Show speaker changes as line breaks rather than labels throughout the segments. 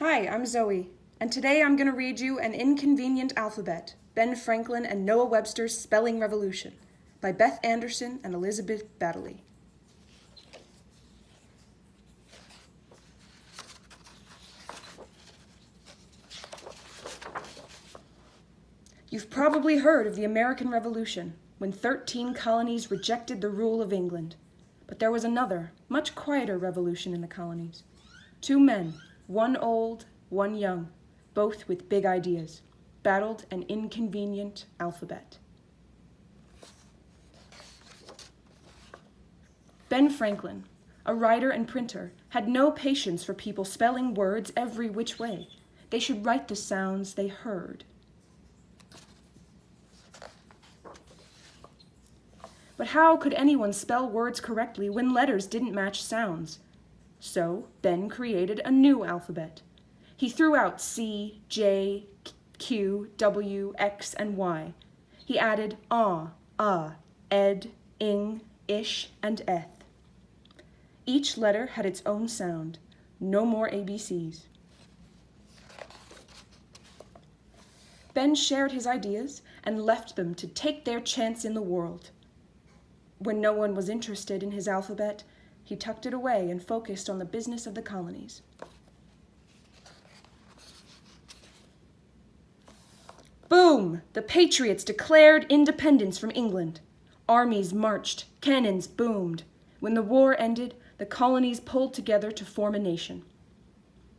Hi, I'm Zoe, and today I'm going to read you An Inconvenient Alphabet, Ben Franklin and Noah Webster's Spelling Revolution, by Beth Anderson and Elizabeth Baddeley. You've probably heard of the American Revolution, when 13 colonies rejected the rule of England. But there was another, much quieter revolution in the colonies. Two men, one old, one young, both with big ideas, battled an inconvenient alphabet. Ben Franklin, a writer and printer, had no patience for people spelling words every which way. They should write the sounds they heard. But how could anyone spell words correctly when letters didn't match sounds? So Ben created a new alphabet. He threw out C, J, Q, W, X, and Y. He added ed, ing, ish, and eth. Each letter had its own sound. No more ABCs. Ben shared his ideas and left them to take their chance in the world. When no one was interested in his alphabet, he tucked it away and focused on the business of the colonies. Boom! The Patriots declared independence from England. Armies marched, cannons boomed. When the war ended, the colonies pulled together to form a nation.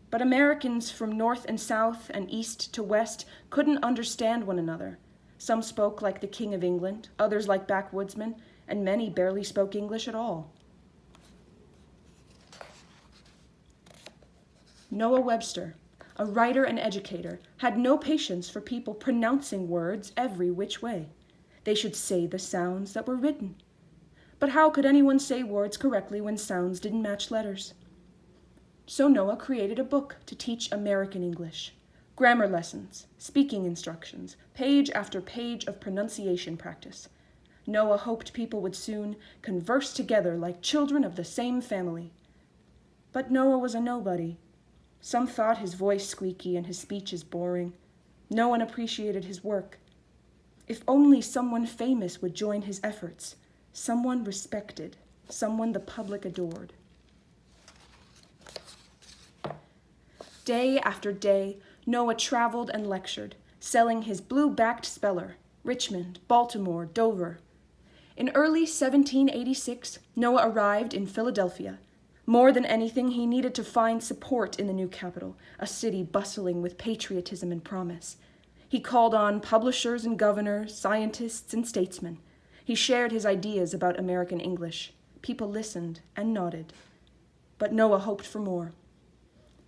But Americans from north and south and east to west couldn't understand one another. Some spoke like the King of England, others like backwoodsmen, and many barely spoke English at all. Noah Webster, a writer and educator, had no patience for people pronouncing words every which way. They should say the sounds that were written. But how could anyone say words correctly when sounds didn't match letters? So Noah created a book to teach American English. Grammar lessons, speaking instructions, page after page of pronunciation practice. Noah hoped people would soon converse together like children of the same family. But Noah was a nobody. Some thought his voice squeaky and his speeches boring. No one appreciated his work. If only someone famous would join his efforts, someone respected, someone the public adored. Day after day, Noah traveled and lectured, selling his blue-backed speller, Richmond, Baltimore, Dover. In early 1786, Noah arrived in Philadelphia. More than anything, he needed to find support in the new capital, a city bustling with patriotism and promise. He called on publishers and governors, scientists and statesmen. He shared his ideas about American English. People listened and nodded. But Noah hoped for more.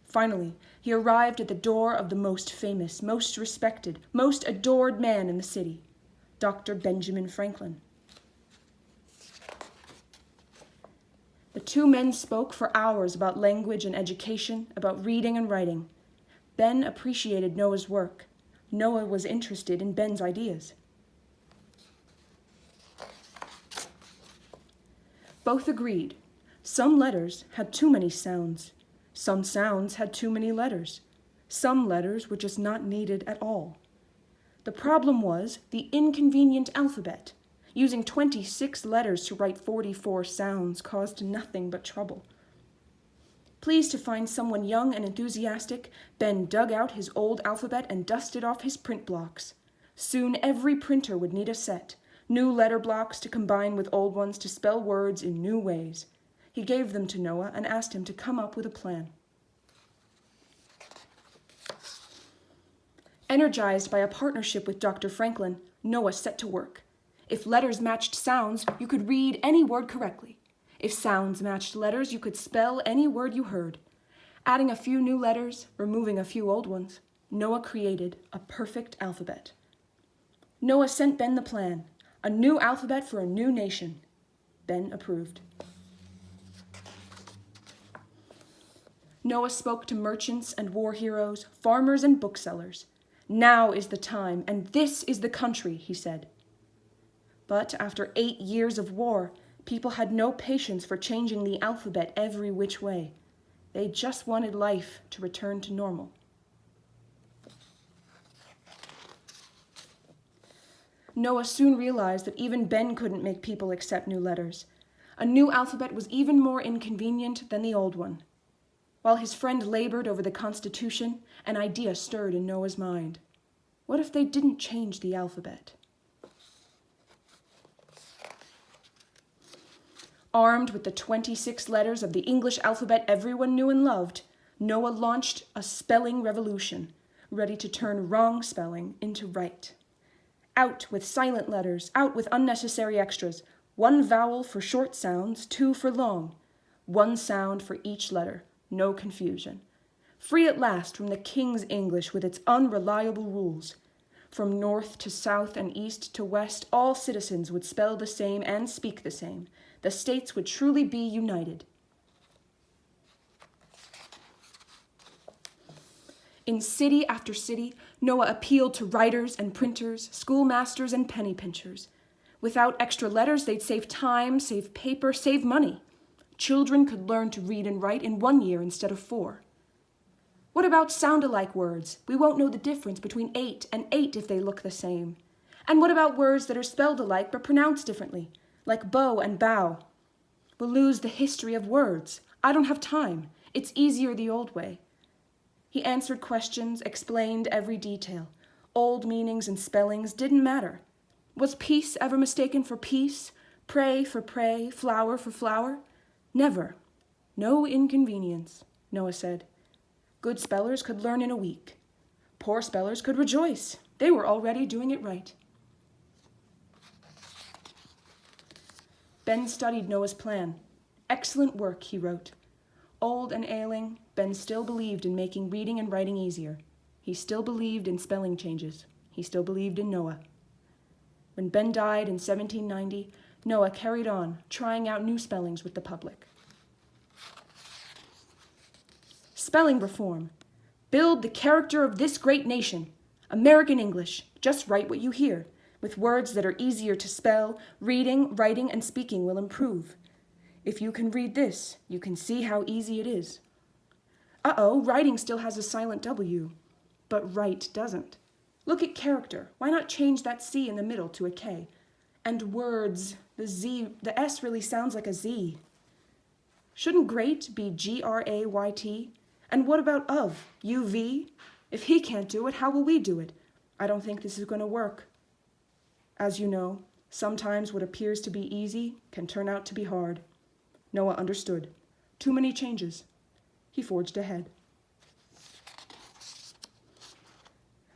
Finally, he arrived at the door of the most famous, most respected, most adored man in the city, Dr. Benjamin Franklin. The two men spoke for hours about language and education, about reading and writing. Ben appreciated Noah's work. Noah was interested in Ben's ideas. Both agreed. Some letters had too many sounds. Some sounds had too many letters. Some letters were just not needed at all. The problem was the inconvenient alphabet. Using 26 letters to write 44 sounds caused nothing but trouble. Pleased to find someone young and enthusiastic, Ben dug out his old alphabet and dusted off his print blocks. Soon every printer would need a set, new letter blocks to combine with old ones to spell words in new ways. He gave them to Noah and asked him to come up with a plan. Energized by a partnership with Dr. Franklin, Noah set to work. If letters matched sounds, you could read any word correctly. If sounds matched letters, you could spell any word you heard. Adding a few new letters, removing a few old ones, Noah created a perfect alphabet. Noah sent Ben the plan, a new alphabet for a new nation. Ben approved. Noah spoke to merchants and war heroes, farmers and booksellers. Now is the time, and this is the country, he said. But after 8 years of war, people had no patience for changing the alphabet every which way. They just wanted life to return to normal. Noah soon realized that even Ben couldn't make people accept new letters. A new alphabet was even more inconvenient than the old one. While his friend labored over the Constitution, an idea stirred in Noah's mind. What if they didn't change the alphabet? Armed with the 26 letters of the English alphabet everyone knew and loved, Noah launched a spelling revolution, ready to turn wrong spelling into right. Out with silent letters, out with unnecessary extras. 1 vowel for short sounds, 2 for long. 1 sound for each letter, no confusion. Free at last from the King's English with its unreliable rules. From north to south and east to west, all citizens would spell the same and speak the same. The states would truly be united. In city after city, Noah appealed to writers and printers, schoolmasters and penny pinchers. Without extra letters, they'd save time, save paper, save money. Children could learn to read and write in 1 year instead of 4. What about sound-alike words? We won't know the difference between 8 and 8 if they look the same. And what about words that are spelled alike but pronounced differently, like bow and bow? We'll lose the history of words. I don't have time. It's easier the old way. He answered questions, explained every detail. Old meanings and spellings didn't matter. Was peace ever mistaken for peace? Pray for pray, flower for flower? Never. No inconvenience, Noah said. Good spellers could learn in a week. Poor spellers could rejoice. They were already doing it right. Ben studied Noah's plan. Excellent work, he wrote. Old and ailing, Ben still believed in making reading and writing easier. He still believed in spelling changes. He still believed in Noah. When Ben died in 1790, Noah carried on, trying out new spellings with the public. Spelling reform. Build the character of this great nation. American English. Just write what you hear. With words that are easier to spell, reading, writing, and speaking will improve. If you can read this, you can see how easy it is. Uh-oh, writing still has a silent W, but write doesn't. Look at character. Why not change that C in the middle to a K? And words, the S really sounds like a Z. Shouldn't great be Grayt? And what about of, UV? If he can't do it, how will we do it? I don't think this is going to work. As you know, sometimes what appears to be easy can turn out to be hard. Noah understood. Too many changes. He forged ahead.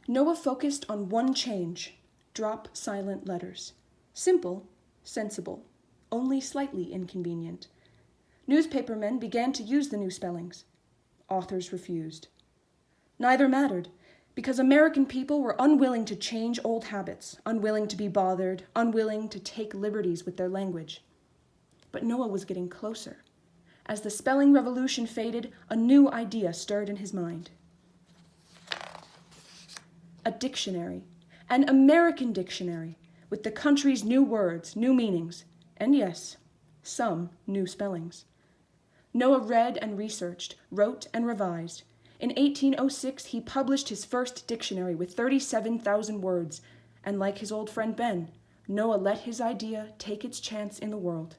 Noah focused on one change: drop silent letters. Simple, sensible, only slightly inconvenient. Newspapermen began to use the new spellings. Authors refused. Neither mattered, because American people were unwilling to change old habits, unwilling to be bothered, unwilling to take liberties with their language. But Noah was getting closer. As the spelling revolution faded, a new idea stirred in his mind. A dictionary, an American dictionary, with the country's new words, new meanings, and yes, some new spellings. Noah read and researched, wrote and revised. In 1806, he published his first dictionary with 37,000 words, and like his old friend Ben, Noah let his idea take its chance in the world.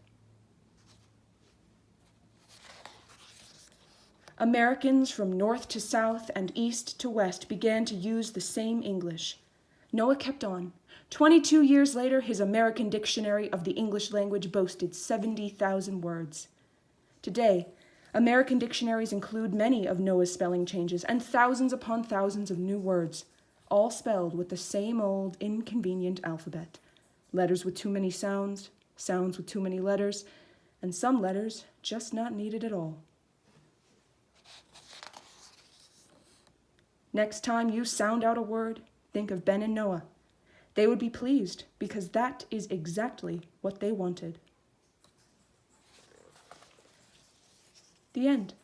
Americans from north to south and east to west began to use the same English. Noah kept on. 22 years later, his American Dictionary of the English language boasted 70,000 words. Today, American dictionaries include many of Noah's spelling changes and thousands upon thousands of new words, all spelled with the same old inconvenient alphabet. Letters with too many sounds, sounds with too many letters, and some letters just not needed at all. Next time you sound out a word, think of Ben and Noah. They would be pleased because that is exactly what they wanted. The end.